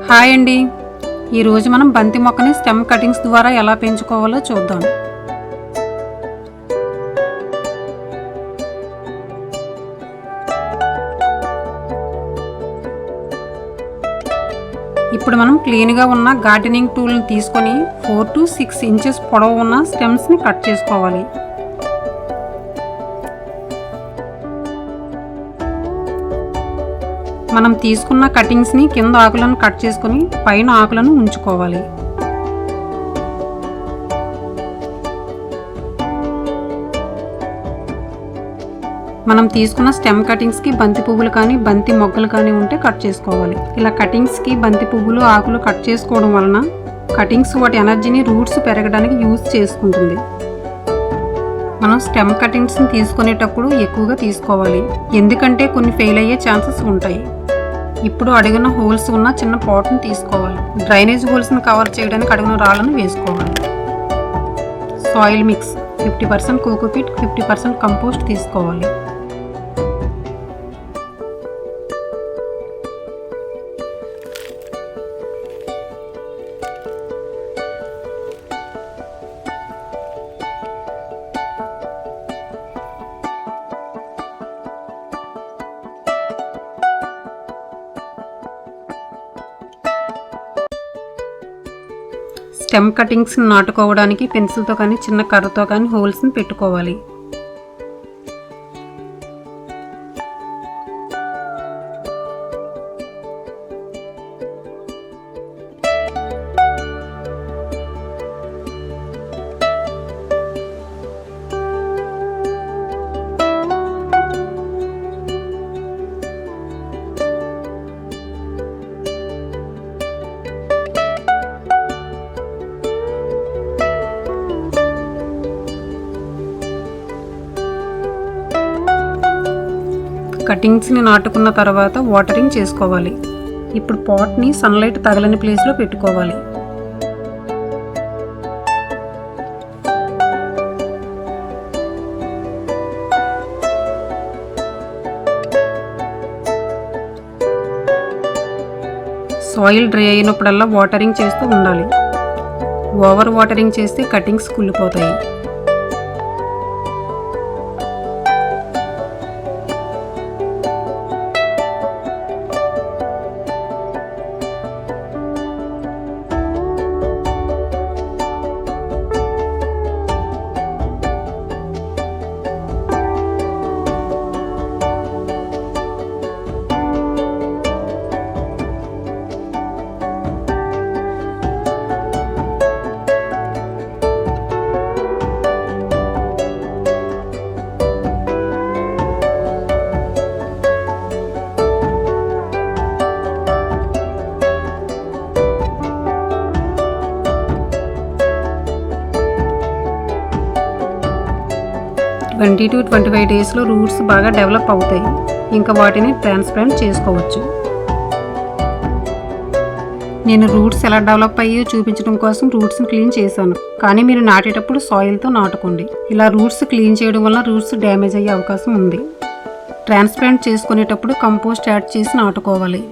Hi అండి. ఈరోజు మనం బంతి మొక్కని స్టెమ్ కటింగ్స్ ద్వారా ఎలా పెంచుకోవాలో చూద్దాం. ఇప్పుడు మనం క్లీన్గా ఉన్న గార్డెనింగ్ టూల్ని తీసుకొని 4 to 6 ఇంచెస్ పొడవు ఉన్న స్టెమ్స్ని కట్ చేసుకోవాలి. మనం తీసుకున్న కటింగ్స్ని కింద ఆకులను కట్ చేసుకొని పైన ఆకులను ఉంచుకోవాలి. మనం తీసుకున్న స్టెమ్ కటింగ్స్కి బంతి పువ్వులు కానీ బంతి మొగ్గలు కానీ ఉంటే కట్ చేసుకోవాలి. ఇలా కటింగ్స్కి బంతి పువ్వులు ఆకులు కట్ చేసుకోవడం వలన కటింగ్స్ వాటి ఎనర్జీని రూట్స్ పెరగడానికి యూజ్ చేసుకుంటుంది. మనం స్టెమ్ కటింగ్స్ని తీసుకునేటప్పుడు ఎక్కువగా తీసుకోవాలి, ఎందుకంటే కొన్ని ఫెయిల్ అయ్యే ఛాన్సెస్ ఉంటాయి. ఇప్పుడు అడుగున హోల్స్ ఉన్న చిన్న పాట్ని తీసుకోవాలి. డ్రైనేజ్ హోల్స్ని కవర్ చేయడానికి అడుగున రాళ్ళను వేసుకోవాలి. సాయిల్ మిక్స్ 50% కోకోపీట్ 50% కంపోస్ట్ తీసుకోవాలి. స్టెమ్ కటింగ్స్ని నాటుకోవడానికి పెన్సిల్తో కానీ చిన్న కర్రతో కానీ హోల్స్ని పెట్టుకోవాలి. కటింగ్స్ని నాటుకున్న తర్వాత వాటరింగ్ చేసుకోవాలి. ఇప్పుడు పాట్ని సన్లైట్ తగలని ప్లేస్లో పెట్టుకోవాలి. సాయిల్ డ్రై అయినప్పుడల్లా వాటరింగ్ చేస్తూ ఉండాలి. ఓవర్ వాటరింగ్ చేస్తే కటింగ్స్ కుళ్ళిపోతాయి. ట్వంటీ to 25 డేస్లో రూట్స్ బాగా డెవలప్ అవుతాయి. ఇంకా వాటిని ట్రాన్స్ప్లాంట్ చేసుకోవచ్చు. నేను రూట్స్ ఎలా డెవలప్ అయ్యో చూపించడం కోసం రూట్స్ని క్లీన్ చేశాను, కానీ మీరు నాటేటప్పుడు సాయిల్తో నాటుకోండి. ఇలా రూట్స్ క్లీన్ చేయడం వల్ల రూట్స్ డ్యామేజ్ అయ్యే అవకాశం ఉంది. ట్రాన్స్ప్లాంట్ చేసుకునేటప్పుడు కంపోస్ట్ యాడ్ చేసి నాటుకోవాలి.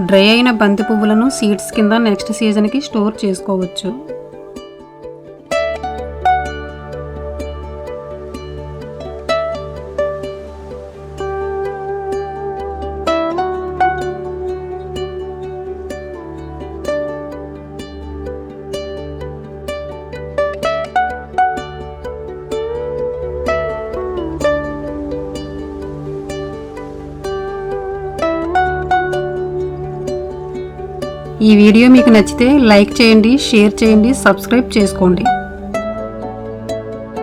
డ్రై అయిన బంతి పువ్వులను సీడ్స్ కింద నెక్స్ట్ సీజన్కి స్టోర్ చేసుకోవచ్చు. ఈ వీడియో మీకు నచ్చితే లైక్ చేయండి, షేర్ చేయండి, సబ్స్క్రైబ్ చేసుకోండి.